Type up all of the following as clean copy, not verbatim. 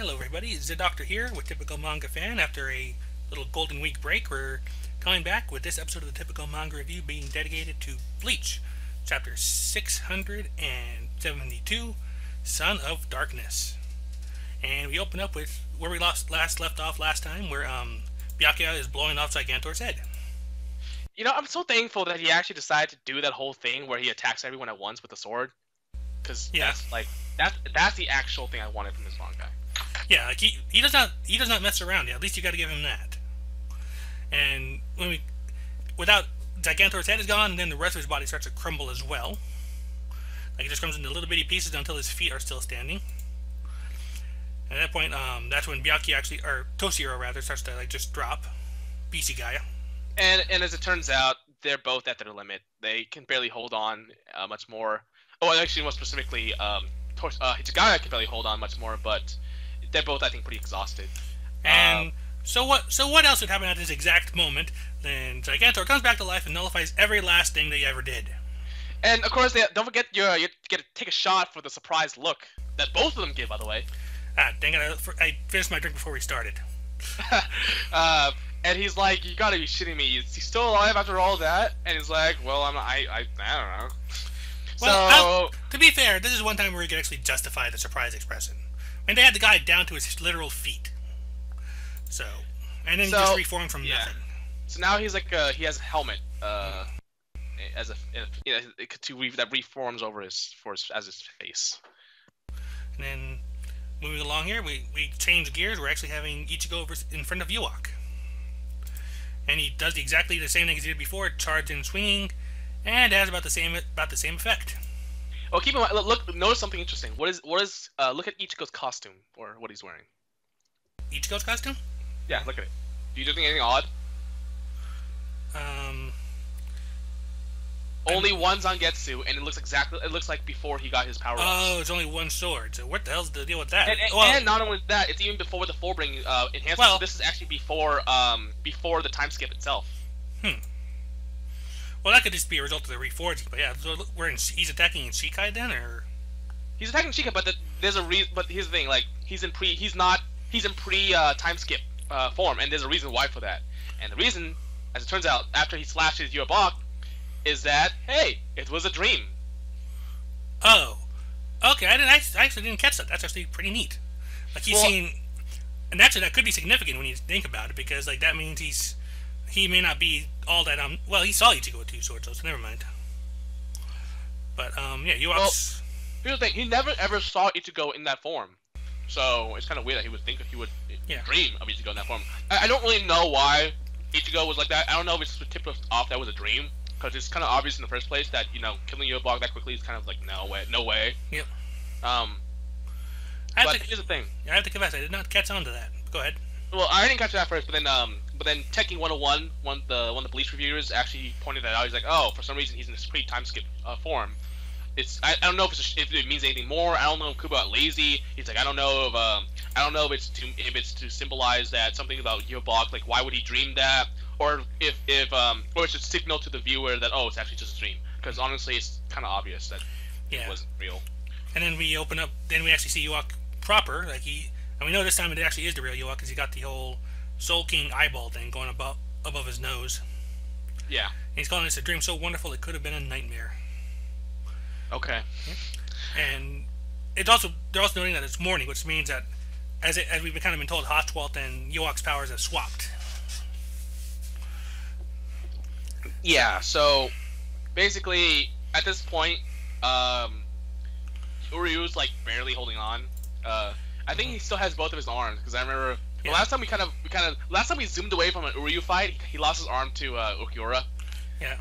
Hello everybody, Zeidoktor here with Typical Manga Fan. After a little Golden Week break, we're coming back with this episode of the Typical Manga Review being dedicated to Bleach, chapter 672, Son of Darkness. And we open up with where we left off last time, where Byakuya is blowing off Zeidoktor's head. You know, I'm so thankful that he actually decided to do that whole thing where he attacks everyone at once with a sword. Because that's the actual thing I wanted from this manga. Yeah, like he does not mess around. Yeah, at least you got to give him that. And without Zeidoktor's head is gone, then the rest of his body starts to crumble as well. Like it just comes into little bitty pieces until his feet are still standing. And at that point, that's when Byakuya or Toshiro rather, starts to just drop BC Gaia. And as it turns out, they're both at their limit. They can barely hold on much more. Oh, actually, more specifically, Hitsugaya can barely hold on much more, but they're both, I think, pretty exhausted. And so what else would happen at this exact moment? Then Zeidoktor comes back to life and nullifies every last thing they ever did. And of course, don't forget you get to take a shot for the surprised look that both of them give. By the way. Ah, dang it! I finished my drink before we started. And he's like, "You gotta be shitting me! Is he still alive after all that?" And he's like, "Well, I don't know." Well, to be fair, this is one time where he could actually justify the surprise expression. I mean, they had the guy down to his literal feet. So, and then he just reformed from nothing. So now he's like, he has a helmet, that reforms over as his face. And then, moving along here, we change gears. We're actually having Ichigo in front of Yuak. And he does exactly the same thing as he did before, charge and swinging, and it has about the same effect. Well, keep in mind. Notice something interesting. What is? Look at Ichigo's costume, or what he's wearing. Ichigo's costume? Yeah, look at it. Do you think anything odd? Only one Zangetsu, and it looks like before he got his power ups. Oh, it's only one sword. So what the hell's the deal with that? And not only that, it's even before the Fullbring enhancement. Well, so this is actually before the time skip itself. Well, that could just be a result of the reforging. But yeah, so he's attacking in Shikai then, or he's attacking Shikai, but there's a reason. But here's the thing: like he's in pre time skip form, and there's a reason why for that. And the reason, as it turns out, after he slashes Yubok, is that hey, it was a dream. Oh, okay. I actually didn't catch that. That's actually pretty neat. Like he's seen, and actually that could be significant when you think about it, because like that means he may not be all that well, he saw Ichigo with two swords, so never mind. But yeah, Yuak's. Well, here's the thing: he never ever saw Ichigo in that form, so it's kind of weird that he would dream of Ichigo in that form. I don't really know why Ichigo was like that. I don't know if it's tipped off that was a dream, because it's kind of obvious in the first place that killing Yubok that quickly is kind of like no way. Yep. But here's the thing. I have to confess, I did not catch on to that. Go ahead. Well, I didn't catch that first, but then Tekken 101, one of the Bleach reviewers actually pointed that out. He's like, oh, for some reason he's in this pre-time skip form. I don't know if it means anything more. I don't know if Kubo got lazy. He's like, I don't know if it's to symbolize that something about Yubok, like why would he dream that, or if or it's a signal to the viewer that it's actually just a dream. Because honestly, it's kind of obvious that it wasn't real. And then we open up. Then we actually see Yuak proper, like and we know this time it actually is the real Yuak, because he got the whole Soul King eyeball thing going above his nose. Yeah. And he's calling this a dream so wonderful it could have been a nightmare. Okay. And they're also noting that it's morning, which means that as we've kind of been told, Haschwalt and Yuak's powers have swapped. Yeah. So basically, at this point, Uryu's like barely holding on. I think he still has both of his arms, because I remember the last time last time we zoomed away from an Uryu fight, he lost his arm to Ukiura. Yeah.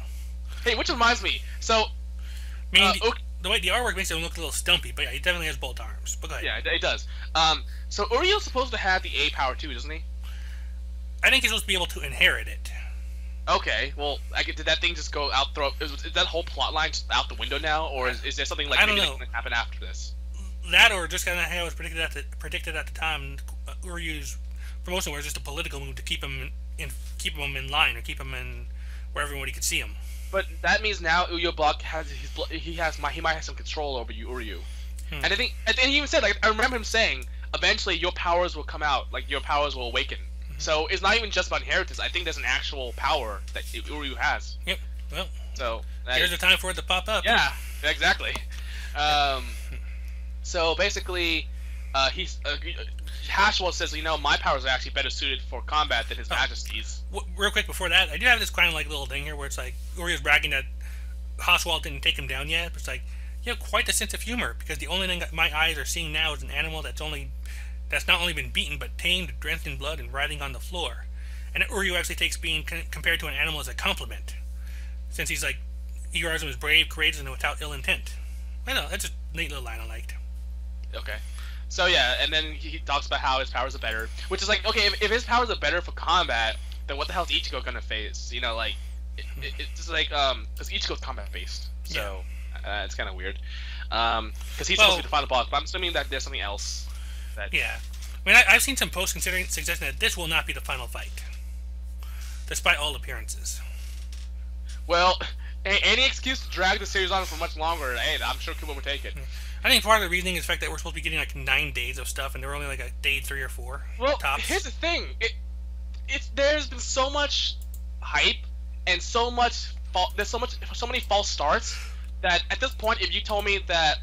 Hey, which reminds me. So, the way the artwork makes him look a little stumpy, but yeah, he definitely has both arms. But go ahead. Yeah, it does. So Uryu's supposed to have the A power too, doesn't he? I think he's supposed to be able to inherit it. Okay, well, did that thing just go out? Is that whole plot line just out the window now, or is there something like maybe going to happen after this? That, or just kind of how it was predicted at the time. Uryu's promotion was just a political move to keep him in line, or keep him in where everybody could see him. But that means now Yubok he might have some control over Uryu. And I think he even said, like, I remember him saying, eventually your powers will come out, like your powers will awaken. So it's not even just about inheritance. I think there's an actual power that Uryu has. Yep. Well, so here's the time for it to pop up. Yeah, exactly. So basically, Hashwell says, my powers are actually better suited for combat than His Majesty's. Real quick before that, I do have this kind of like little thing here where it's like Uryu's bragging that Hashwell didn't take him down yet, but it's like you have quite a sense of humor because the only thing that my eyes are seeing now is an animal that's not only been beaten but tamed, drenched in blood, and writhing on the floor. And Uryu actually takes being compared to an animal as a compliment, since he regards him as brave, courageous, and without ill intent. I know, that's a neat little line I liked. Okay. So yeah, and then he talks about how his powers are better, which is like, okay, if his powers are better for combat, then what the hell is Ichigo gonna face? It's just like, because Ichigo's combat based, so it's kind of weird. Because he's supposed to be the final boss, but I'm assuming that there's something else. Yeah, I mean, I've seen some posts suggesting that this will not be the final fight, despite all appearances. Well, any excuse to drag the series on for much longer, hey, I'm sure Kubo would take it. I think part of the reasoning is the fact that we're supposed to be getting like 9 days of stuff, and they're only like a day 3 or 4. Well, tops. Here's the thing: there's been so much hype and so many false starts that at this point, if you told me that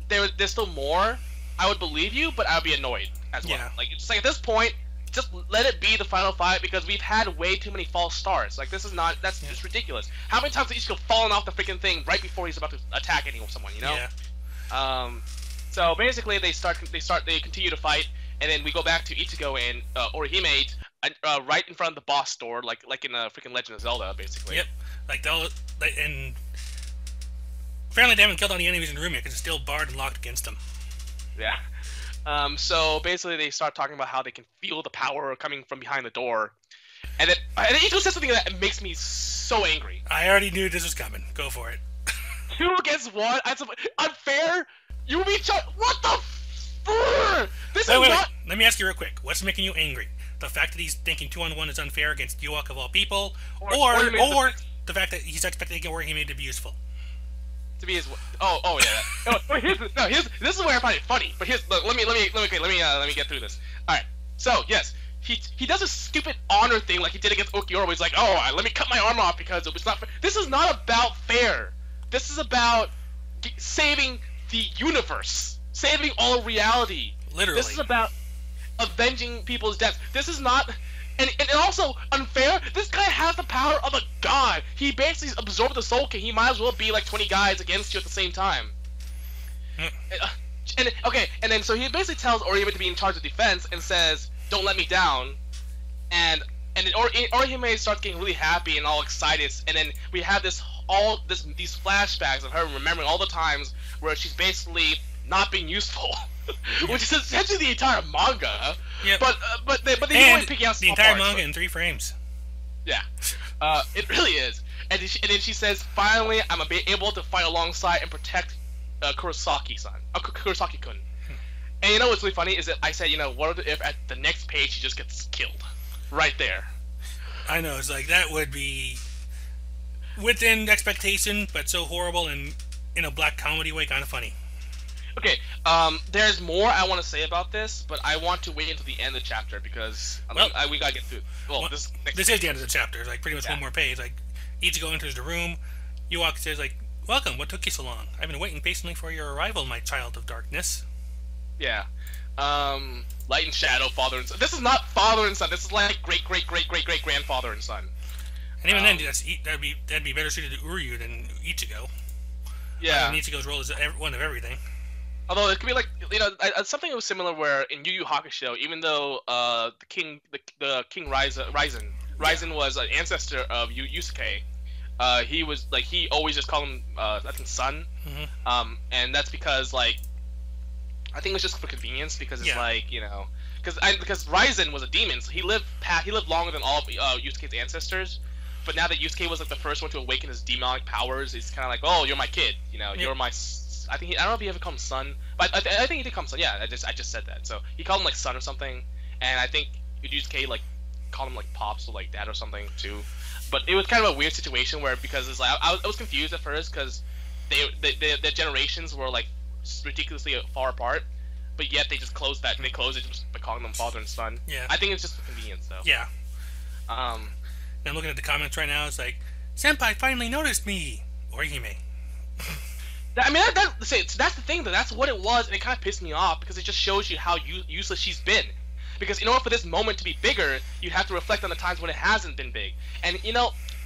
there's still more, I would believe you, but I would be annoyed as well. Yeah. Like, it's like at this point, just let it be the final fight because we've had way too many false starts. Like, that's just ridiculous. How many times has Ichigo fallen off the freaking thing right before he's about to attack someone? Yeah. So basically they continue to fight, and then we go back to Ichigo and Orihime right in front of the boss door, like in a freaking Legend of Zelda, basically. Yep. And apparently they haven't killed all the enemies in the room yet because it's still barred and locked against them. Yeah. So basically they start talking about how they can feel the power coming from behind the door, and then Ichigo says something that makes me so angry. I already knew this was coming. Go for it. 2 against 1? Unfair? You mean what the? This is not. Let me ask you real quick. What's making you angry? The fact that he's thinking 2-on-1 is unfair against Yuak of all people, or the fact that he's expecting Orihime to be useful? To be his. Oh yeah. This is where I find it funny. But let me get through this. All right. So yes, he does a stupid honor thing like he did against Okiura, where he's like, oh, let me cut my arm off because it was not fair. This is not about fair. This is about saving the universe, saving all reality. Literally. This is about avenging people's deaths. This is not, and also unfair. This guy has the power of a god. He basically absorbed the Soul King. He might as well be like 20 guys against you at the same time. And then so he basically tells Orihime to be in charge of defense and says, "Don't let me down." And then Orihime starts getting really happy and all excited, and then we have these flashbacks of her remembering all the times where she's basically not being useful, which is essentially the entire manga. Yep. But they only picking out the entire manga in 3 frames. Yeah, it really is. And then she says, "Finally, I'm gonna be able to fight alongside and protect Kurosaki-kun." And you know what's really funny is that I said, what if at the next page she just gets killed? Right there. I know, it's like, that would be within expectation, but so horrible and in a black comedy way, kind of funny. Okay, there's more I want to say about this, but I want to wait until the end of the chapter because we gotta get through it. This is the end of the chapter. It's like pretty much one more page. Like, Ichigo enters the room. Yuak says, like, "Welcome, what took you so long? I've been waiting patiently for your arrival, my child of darkness." Yeah. Light and shadow, father and son. This is not father and son. This is like great grandfather and son. And even then, that'd be better suited to Uryu than Ichigo. Yeah. Ichigo's role is one of everything. Although it could be like something that was similar where in Yu Yu Hakusho, even though the king Ryzen was an ancestor of Yusuke, he was like he always just called him I think son. Mm-hmm. And that's because like. I think it was just for convenience because it's because Ryzen was a demon, so he lived longer than all of Yusuke's ancestors. But now that Yusuke was like the first one to awaken his demonic powers, it's kind of like, oh, you're my kid, you're my. I don't know if he ever called him son, but I think he did call him son. Yeah, I just said that. So he called him like son or something, and I think Yusuke like called him like pops or like dad or something too. But it was kind of a weird situation where because it's like I was confused at first because their generations were like ridiculously far apart. but yet they just closed that. They closed it just by calling them father and son. Yeah. I think it's just for convenience, though. Yeah. I'm looking at the comments right now. It's like, Senpai finally noticed me, Orihime. I mean, that's the thing, though. That's what it was, and it kind of pissed me off because it just shows you how useless she's been. Because in order for this moment to be bigger, you have to reflect on the times when it hasn't been big. And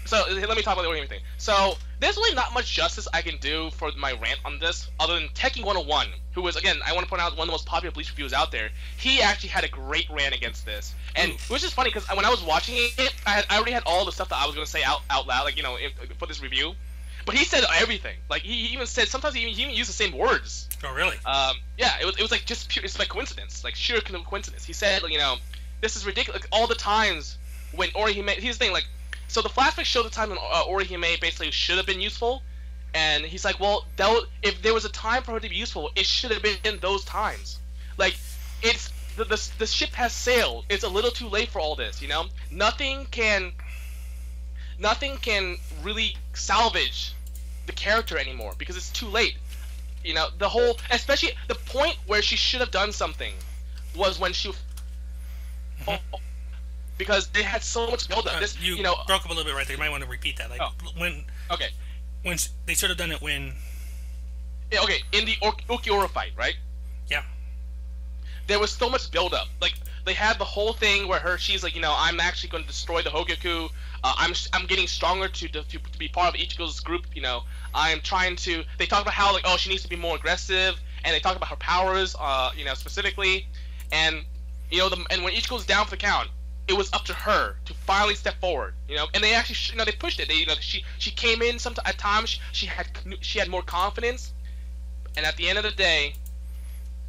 so let me talk about the Orihime thing. So there's really not much justice I can do for my rant on this, other than Tekking 101, who was, again, I want to point out, one of the most popular Bleach reviewers out there. He actually had a great rant against this, and which is funny because when I was watching it, I already had all the stuff that I was gonna say out loud, like for this review. But he said everything. Like he even said sometimes he even used the same words. Oh really? Yeah, it was like just pure. It's like coincidence, like sheer coincidence. He said, this is ridiculous. Like, all the times when Orihime, here's the thing, like, so the flashback showed the time when Orihime basically should have been useful, and he's like, well, if there was a time for her to be useful, it should have been in those times. Like, it's the ship has sailed. It's a little too late for all this. Nothing can really salvage the character anymore because it's too late. Especially the point where she should have done something was when she because they had so much build up. You broke up a little bit right there. You might want to repeat that. Like when they should have done it when. Yeah, okay, in the Ukiura fight, right? Yeah. There was so much build up. Like they had the whole thing where she's like, I'm actually going to destroy the Hogyoku. I'm getting stronger to be part of Ichigo's group. I'm trying to. They talk about how, like, oh, she needs to be more aggressive, and they talk about her powers, specifically, and and when Ichigo's down for the count, it was up to her to finally step forward. And they actually, they pushed it. She came in at times. She had more confidence, and at the end of the day,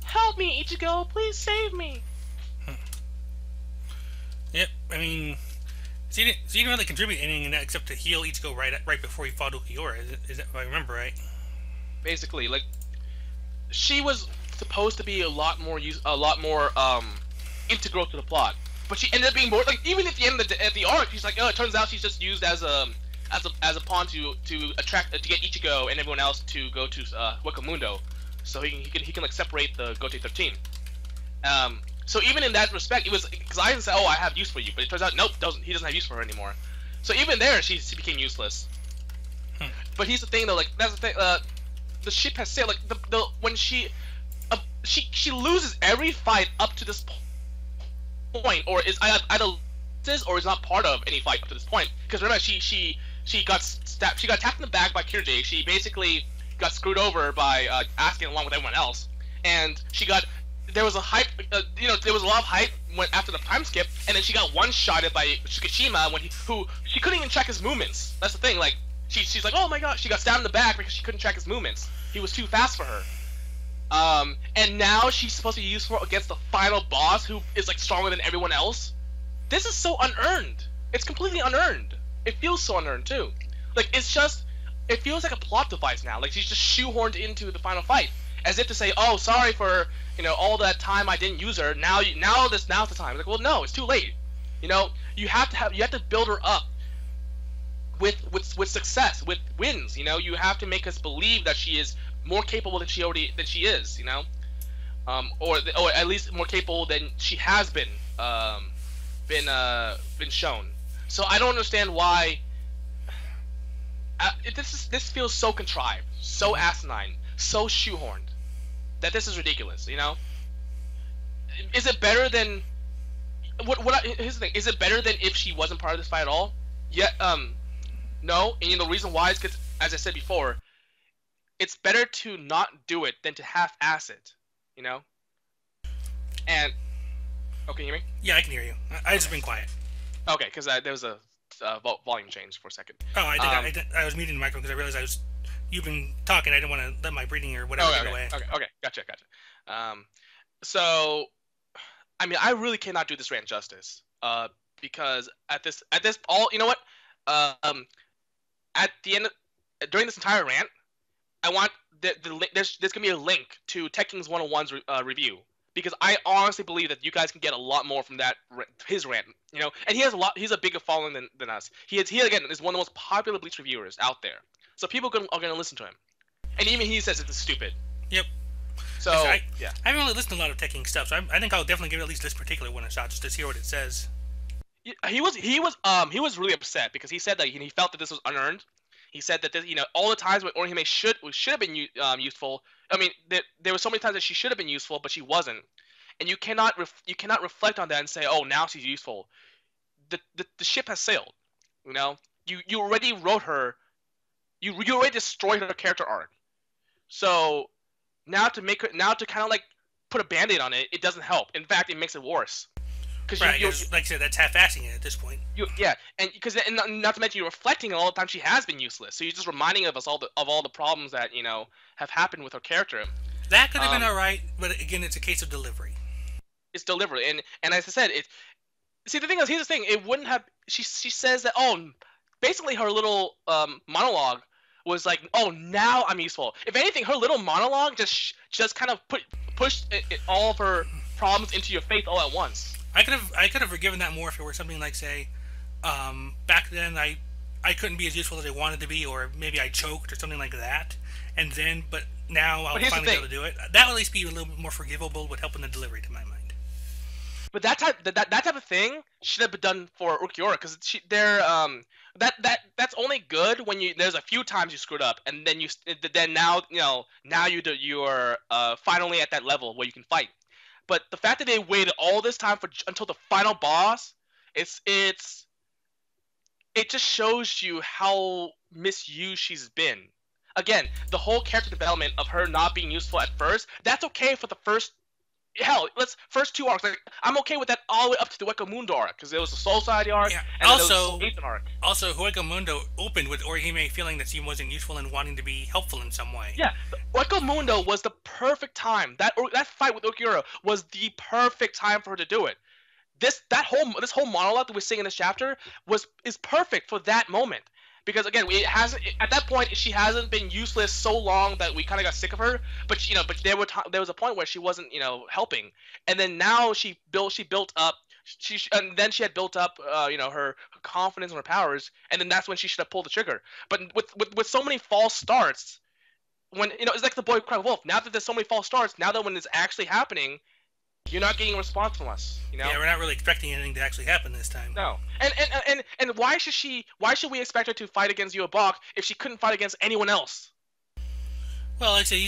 help me, Ichigo, please save me. Yep, I mean. So you didn't really contribute anything in that except to heal Ichigo right before he fought Ukiura, is that if I remember right? Basically, like, she was supposed to be a lot more integral to the plot, but she ended up being more, like, even at the end of the arc, she's like, oh, it turns out she's just used as a pawn to get Ichigo and everyone else to go to Wakamundo, so he can like separate the Gote 13. So even in that respect, it was because I didn't say, oh, I have use for you, but it turns out, nope, he doesn't have use for her anymore. So even there, she became useless. But here's the thing, though, like, that's the thing, the ship has sailed, like, when she loses every fight up to this point, or is either loses or is not part of any fight up to this point. Because remember, she got stabbed, she got tapped in the back by Kirije, she basically got screwed over by asking along with everyone else, and there was a hype, there was a lot of hype after the time skip, and then she got one-shotted by Shikishima who she couldn't even track his movements. That's the thing, like, she's like, oh my god, she got stabbed in the back because she couldn't track his movements. He was too fast for her. And now she's supposed to be useful against the final boss who is, like, stronger than everyone else. This is so unearned. It's completely unearned. It feels so unearned, too. Like, it feels like a plot device now. Like, she's just shoehorned into the final fight. As if to say, oh, sorry for, all that time I didn't use her. Now's the time. Like, well, no, it's too late. You have to build her up with success, with wins. You have to make us believe that she is more capable than she is. Or at least more capable than she has been shown. So I don't understand why. This feels so contrived, so asinine, so shoehorned, that this is ridiculous. Is it better than here's the thing? Is it better than if she wasn't part of this fight at all? Yeah. No. And the reason why is because, as I said before, it's better to not do it than to half-ass it. And can you hear me? Yeah, I can hear you. I just been quiet. Okay, because there was a volume change for a second. Oh, I was muting the microphone because I realized you've been talking. I didn't want to let my breathing or whatever get away. Okay, gotcha. So, I mean, I really cannot do this rant justice. Because at this all, you know what? At the end, during this entire rant, I want there's gonna be a link to Tekking's 101's review. Because I honestly believe that you guys can get a lot more from his rant, and he's a bigger following than us. He again is one of the most popular Bleach reviewers out there, so people are gonna listen to him, and even he says it's stupid. Yep. So yeah, I haven't really listened to a lot of Tekking stuff, so I think I'll definitely give at least this particular one a shot just to hear what it says. He was really upset because he said that he felt that this was unearned. He said that this, all the times when Orihime should have been useful. I mean, there were so many times that she should have been useful, but she wasn't. And you cannot reflect on that and say, oh, now she's useful. The ship has sailed. You already wrote her. You already destroyed her character arc. So now to kind of like put a band-aid on it, it doesn't help. In fact, it makes it worse. Right, like I said, that's half-assing it at this point. And not to mention you're reflecting on all the time she has been useless. So you're just reminding us of all the problems that have happened with her character. That could have been alright, but again, it's a case of delivery. It's delivery, and as I said, the thing is, here's the thing: it wouldn't have. She says that basically her little monologue was like, oh, now I'm useful. If anything, her little monologue just kind of pushed all of her problems into your face all at once. I could have forgiven that more if it were something like, say, back then I couldn't be as useful as I wanted to be, or maybe I choked or something like that, but now I'll finally be able to do it. That would at least be a little bit more forgivable, would help in the delivery, to my mind. But that type of thing should have been done for Ukiura, because that's only good when there's a few times you screwed up, and then now you're finally at that level where you can fight. But the fact that they waited all this time until the final boss, it just shows you how misused she's been. Again, the whole character development of her not being useful at first, that's okay for the first two arcs. Like, I'm okay with that all the way up to the Weka Mundo arc, because there was the Soul Society arc, and then there was the Soul Aethan arc. Also, Weka Mundo opened with Orihime feeling that she wasn't useful and wanting to be helpful in some way. Yeah, Weka Mundo was the perfect time. That fight with Ukiura was the perfect time for her to do it. This whole monologue that we're seeing in this chapter is perfect for that moment. Because again, at that point she hasn't been useless so long that we kind of got sick of her. But there was a point where she wasn't helping, and then now she built up. And then she had built up her confidence and her powers, and then that's when she should have pulled the trigger. But with so many false starts, when it's like the boy who cried wolf. Now that there's so many false starts, now that when it's actually happening, you're not getting a response from us. Yeah, we're not really expecting anything to actually happen this time. No. And why should we expect her to fight against Yubok if she couldn't fight against anyone else? Well, like I say,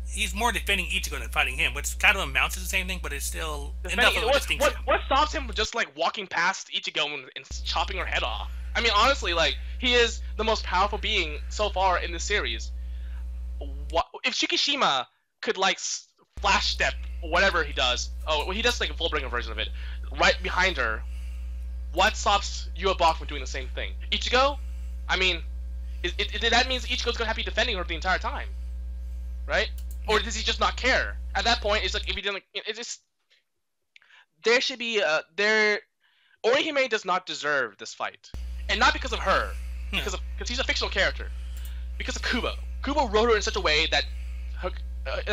he's more defending Ichigo than fighting him, which kind of amounts to the same thing, but it's still enough of a distinction. What stops him from just like walking past Ichigo and chopping her head off? I mean, honestly, like, he is the most powerful being so far in this series. If Shikishima could like flash step whatever he does, he does like a Fullbringer version of it, right behind her, what stops Yubok from doing the same thing? Ichigo? I mean, that means Ichigo's gonna have to be defending her the entire time, right? Or does he just not care? At that point, it's like, if he didn't, it's just, there should be Orihime does not deserve this fight, and not because of her, because he's a fictional character, because of Kubo. Kubo wrote her in such a way that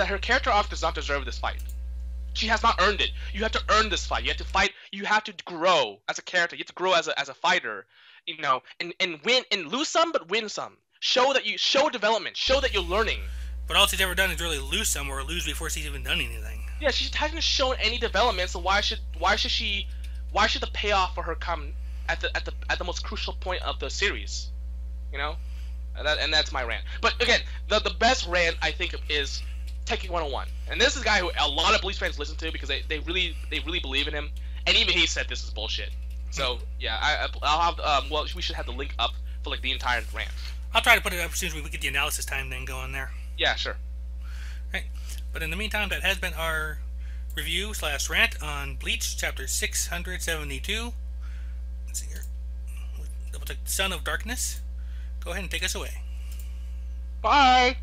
her character arc does not deserve this fight. She has not earned it. You have to earn this fight. You have to fight. You have to grow as a character. You have to grow as a fighter, and win and lose some, but win some. Show development. Show that you're learning. But all she's ever done is really lose some, or lose before she's even done anything. Yeah, she hasn't shown any development. So why should the payoff for her come at the most crucial point of the series? And that's my rant. But again, the best rant I think is Tekking 101, and this is a guy who a lot of Bleach fans listen to because they really believe in him, and even he said this is bullshit. So yeah, I'll have we should have the link up for like the entire rant. I'll try to put it up as soon as we get the analysis time then going there. Yeah, sure. Right, but in the meantime, that has been our review / rant on Bleach chapter 672. Let's see here. Double check Son of Darkness. Go ahead and take us away. Bye.